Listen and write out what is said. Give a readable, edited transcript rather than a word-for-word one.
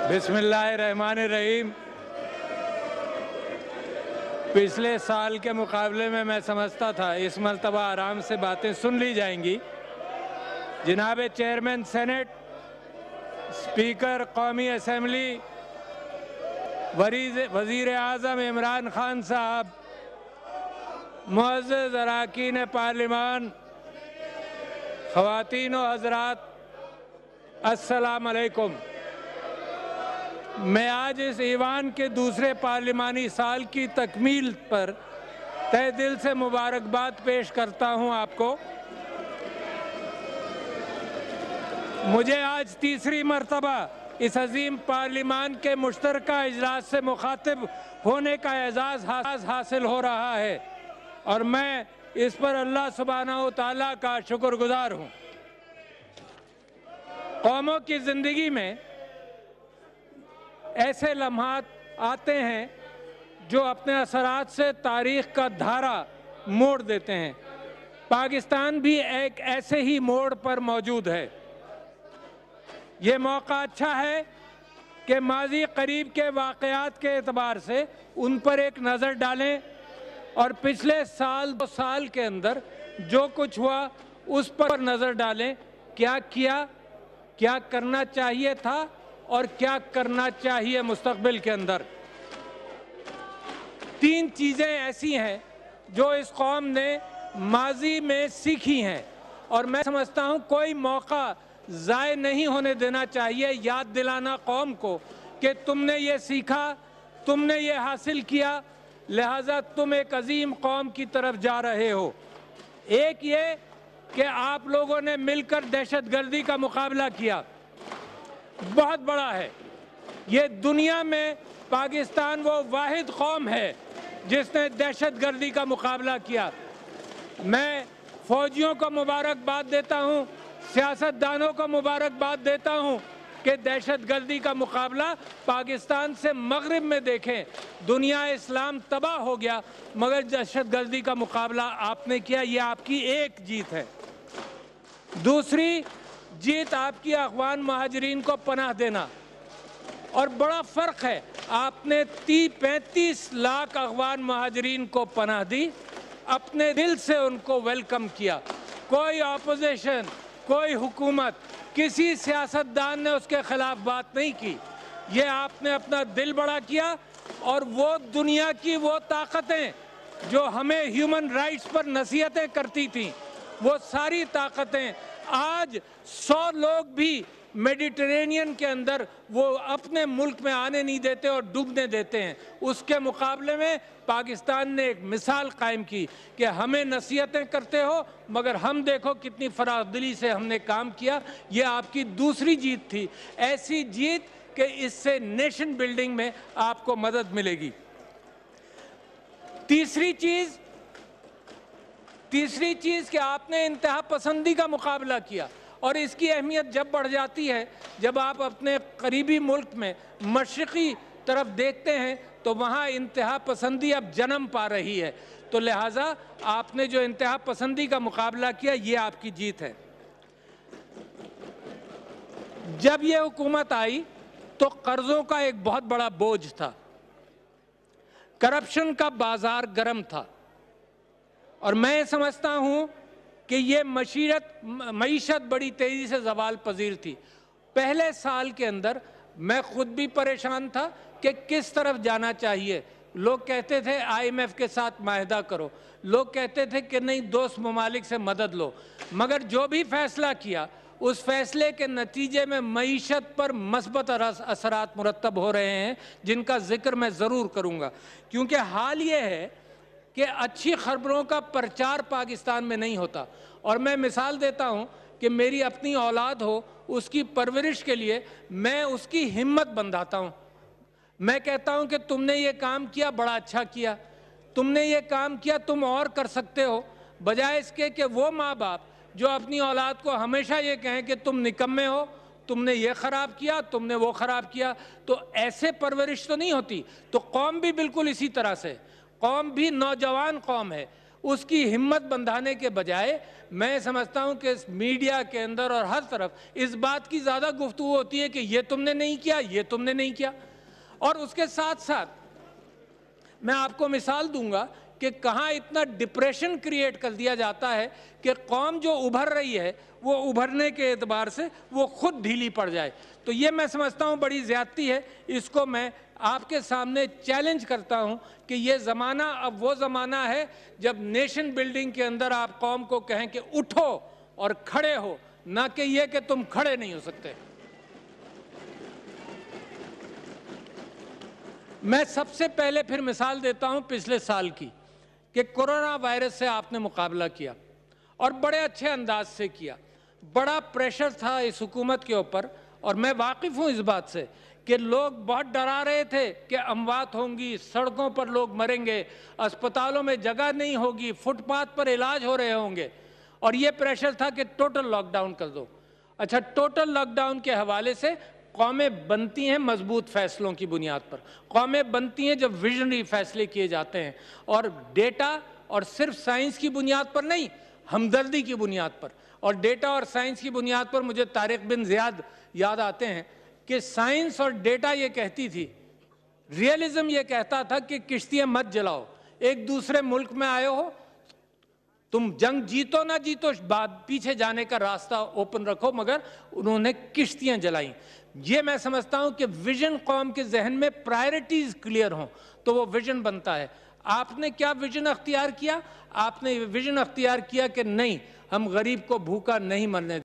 बिस्मिल्लाहिर्रहमानिर्रहीम। पिछले साल के मुकाबले में मैं समझता था इस मरतबा आराम से बातें सुन ली जाएंगी। जनाब चेयरमैन सेनेट, स्पीकर कौमी असम्बली, वज़ीर आज़म इमरान खान साहब, मुअज़्ज़ज़ अरकान पार्लिमान, ख़वातीन व हज़रात, अस्सलाम अलैकुम। मैं आज इस ईवान के दूसरे पार्लिमानी साल की तकमील पर तहे दिल से मुबारकबाद पेश करता हूं आपको। मुझे आज तीसरी मरतबा इस अजीम पार्लिमान के मुश्तरका इजलास से मुखातिब होने का एजाज़ हासिल हो रहा है और मैं इस पर अल्लाह सुब्हानहू तआला का शुक्रगुजार हूँ। कौमों की ज़िंदगी में ऐसे लम्हात आते हैं जो अपने असरात से तारीख़ का धारा मोड़ देते हैं। पाकिस्तान भी एक ऐसे ही मोड़ पर मौजूद है। ये मौका अच्छा है कि माजी करीब के वाक़यात के एतबार से उन पर एक नज़र डालें और पिछले साल 2 साल के अंदर जो कुछ हुआ उस पर नज़र डालें। क्या किया, क्या करना चाहिए था और क्या करना चाहिए मुस्तक़बिल के अंदर। 3 चीज़ें ऐसी हैं जो इस कौम ने माजी में सीखी हैं और मैं समझता हूँ कोई मौका ज़ाय नहीं होने देना चाहिए याद दिलाना कौम को कि तुमने ये सीखा, तुमने ये हासिल किया, लिहाजा तुम एक अजीम कौम की तरफ जा रहे हो। एक ये कि आप लोगों ने मिलकर दहशतगर्दी का मुकाबला किया, बहुत बड़ा है। ये दुनिया में पाकिस्तान वो वाहिद कौम है जिसने दहशतगर्दी का मुकाबला किया। मैं फ़ौजियों को मुबारकबाद देता हूँ, सियासतदानों को मुबारकबाद देता हूँ कि दहशतगर्दी का मुकाबला पाकिस्तान से मगरिब में देखें, दुनिया इस्लाम तबाह हो गया मगर दहशतगर्दी का मुकाबला आपने किया। ये आपकी एक जीत है। दूसरी जीत आपकी अफ़गान महाजरीन को पनाह देना और बड़ा फ़र्क है। आपने 35 लाख अफ़गान महाजरीन को पनाह दी, अपने दिल से उनको वेलकम किया। कोई अपोजिशन, कोई हुकूमत, किसी सियासतदान ने उसके ख़िलाफ़ बात नहीं की। ये आपने अपना दिल बड़ा किया और वो दुनिया की वो ताकतें जो हमें ह्यूमन राइट्स पर नसीहतें करती थीं, वो सारी ताकतें आज 100 लोग भी मेडिटेरेनियन के अंदर वो अपने मुल्क में आने नहीं देते और डूबने देते हैं। उसके मुकाबले में पाकिस्तान ने एक मिसाल कायम की कि हमें नसीहतें करते हो मगर हम देखो कितनी फरादिली से हमने काम किया। ये आपकी दूसरी जीत थी, ऐसी जीत कि इससे नेशन बिल्डिंग में आपको मदद मिलेगी। तीसरी चीज़ कि आपने इंतहा पसंदी का मुकाबला किया और इसकी अहमियत जब बढ़ जाती है जब आप अपने करीबी मुल्क में मशरिक़ी तरफ देखते हैं तो वहाँ इंतहा पसंदी अब जन्म पा रही है। तो लिहाजा आपने जो इंतहा पसंदी का मुकाबला किया ये आपकी जीत है। जब ये हुकूमत आई तो कर्ज़ों का एक बहुत बड़ा बोझ था, करप्शन का बाजार गर्म था और मैं समझता हूँ कि ये मईशत बड़ी तेज़ी से ज़वाल पजीर थी। पहले साल के अंदर मैं ख़ुद भी परेशान था कि किस तरफ जाना चाहिए। लोग कहते थे IMF के साथ माहिदा करो, लोग कहते थे कि नहीं दोस्त ममालिक से मदद लो, मगर जो भी फ़ैसला किया उस फैसले के नतीजे में मईशत पर मस्बत असरात मुरतब हो रहे हैं जिनका ज़िक्र मैं ज़रूर करूँगा। क्योंकि हाल ये है कि अच्छी खबरों का प्रचार पाकिस्तान में नहीं होता और मैं मिसाल देता हूँ कि मेरी अपनी औलाद हो, उसकी परवरिश के लिए मैं उसकी हिम्मत बंधाता हूँ। मैं कहता हूँ कि तुमने ये काम किया, बड़ा अच्छा किया, तुमने ये काम किया, तुम और कर सकते हो, बजाय इसके कि वो माँ बाप जो अपनी औलाद को हमेशा ये कहें कि तुम निकम्मे हो, तुमने ये ख़राब किया, तुमने वो ख़राब किया। तो ऐसे परवरिश तो नहीं होती। तो कौम भी बिल्कुल इसी तरह से, कौम भी नौजवान कौम है, اس کی ہمت بندھانے کے بجائے میں سمجھتا ہوں کہ اس میڈیا کے اندر اور ہر طرف اس بات کی زیادہ گفتگو ہوتی ہے کہ یہ تم نے نہیں کیا، یہ تم نے نہیں کیا. اور اس کے ساتھ ساتھ میں آپ کو مثال دوں گا کہ کہاں اتنا ڈپریشن کریٹ کر دیا جاتا ہے کہ قوم جو ابھر رہی ہے وہ ابھرنے کے اعتبار سے وہ خود ڈھیلی پڑ جائے. تو یہ میں سمجھتا ہوں بڑی زیادتی ہے. اس کو میں آپ کے سامنے چیلنج کرتا ہوں کہ یہ زمانہ اب وہ زمانہ ہے جب نیشن بلڈنگ کے اندر آپ قوم کو کہیں کہ اٹھو اور کھڑے ہو، نہ کہ یہ کہ تم کھڑے نہیں ہو سکتے. میں سب سے پہلے پھر مثال دیتا ہوں پچھلے سال کی کہ کورونا وائرس سے آپ نے مقابلہ کیا اور بڑے اچھے انداز سے کیا. بڑا پریشر تھا اس حکومت کے اوپر اور میں واقف ہوں اس بات سے کہ لوگ بہت ڈرا رہے تھے کہ اموات ہوں گی، سڑکوں پر لوگ مریں گے، اسپتالوں میں جگہ نہیں ہوگی، فٹ پاتھ پر علاج ہو رہے ہوں گے، اور یہ پریشر تھا کہ ٹوٹل لاک ڈاؤن کر دو. اچھا، ٹوٹل لاک ڈاؤن کے حوالے سے قومیں بنتی ہیں مضبوط فیصلوں کی بنیاد پر، قومیں بنتی ہیں جب ویژنری فیصلے کیے جاتے ہیں اور ڈیٹا اور صرف سائنس کی بنیاد پر نہیں، ہمدردی کی بنیاد پر. اور ڈیٹا اور سائنس کی بنیاد پر مجھے طارق بن زیاد یاد آتے ہیں کہ سائنس اور ڈیٹا یہ کہتی تھی، ریئلزم یہ کہتا تھا کہ کشتیاں مت جلاؤ، ایک دوسرے ملک میں آئے ہو، تم جنگ جیتو نہ جیتو پیچھے جانے کا راستہ اوپن رکھو، مگر انہوں نے کشتیاں جلائیں. یہ میں سمجھتا ہوں کہ ویژن قوم کے ذہن میں پرائرٹیز کلیئر ہوں تو وہ ویژن بنتا ہے. آپ نے کیا ویژن اختیار کیا؟ آپ نے ویژن اختیار کیا کہ نہیں، ہم غریب کو بھوکا نہیں مرنے